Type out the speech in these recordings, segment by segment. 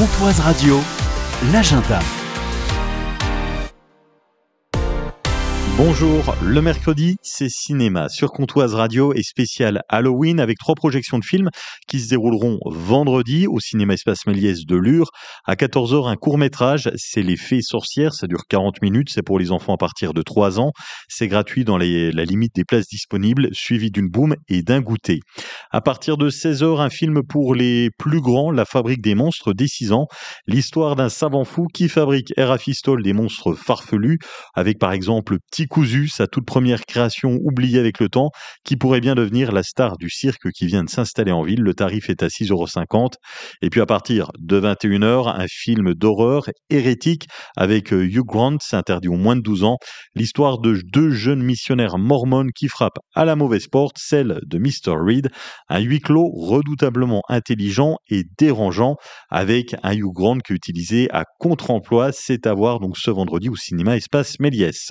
Pontoise Radio, l'agenda. Bonjour, le mercredi, c'est cinéma sur Pontoise Radio et spécial Halloween avec 3 projections de films qui se dérouleront vendredi au cinéma Espace Méliès de Lure. À 14h, un court-métrage, c'est Les Fées sorcières, ça dure 40 minutes, c'est pour les enfants à partir de 3 ans. C'est gratuit dans la limite des places disponibles, suivi d'une boum et d'un goûter. À partir de 16h, un film pour les plus grands, La Fabrique des monstres dès 6 ans. L'histoire d'un savant fou qui fabrique et rafistole des monstres farfelus, avec par exemple Petit Cousu, sa toute première création oubliée avec le temps, qui pourrait bien devenir la star du cirque qui vient de s'installer en ville. Le tarif est à 6,50 €. Et puis à partir de 21h, un film d'horreur hérétique avec Hugh Grant, c'est interdit aux moins de 12 ans. L'histoire de 2 jeunes missionnaires mormones qui frappent à la mauvaise porte, celle de Mr. Reed. Un huis clos redoutablement intelligent et dérangeant avec un Hugh Grant qui est utilisé à contre-emploi. C'est à voir donc ce vendredi au cinéma Espace Méliès.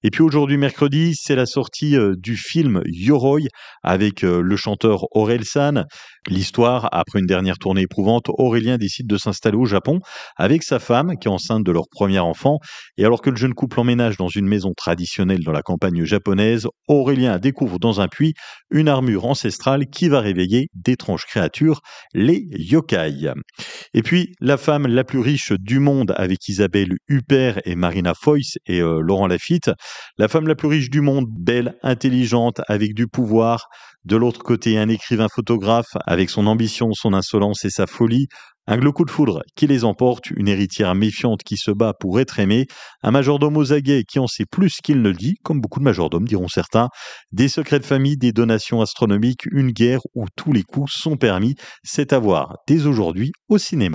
Et puis aujourd'hui, mercredi, c'est la sortie du film Yoroi avec le chanteur Orelsan. L'histoire, après une dernière tournée éprouvante, Aurélien décide de s'installer au Japon avec sa femme qui est enceinte de leur premier enfant. Et alors que le jeune couple emménage dans une maison traditionnelle dans la campagne japonaise, Aurélien découvre dans un puits une armure ancestrale qui va réveiller d'étranges créatures, les yokai. Et puis, la femme la plus riche du monde avec Isabelle Huppert et Marina Foïs et Laurent Lafitte. La femme la plus riche du monde, belle, intelligente, avec du pouvoir. De l'autre côté, un écrivain photographe avec son ambition, son insolence et sa folie. Un coup de foudre qui les emporte, une héritière méfiante qui se bat pour être aimée, un majordome aux aguets qui en sait plus qu'il ne le dit, comme beaucoup de majordomes diront certains, des secrets de famille, des donations astronomiques, une guerre où tous les coups sont permis. C'est à voir dès aujourd'hui au cinéma.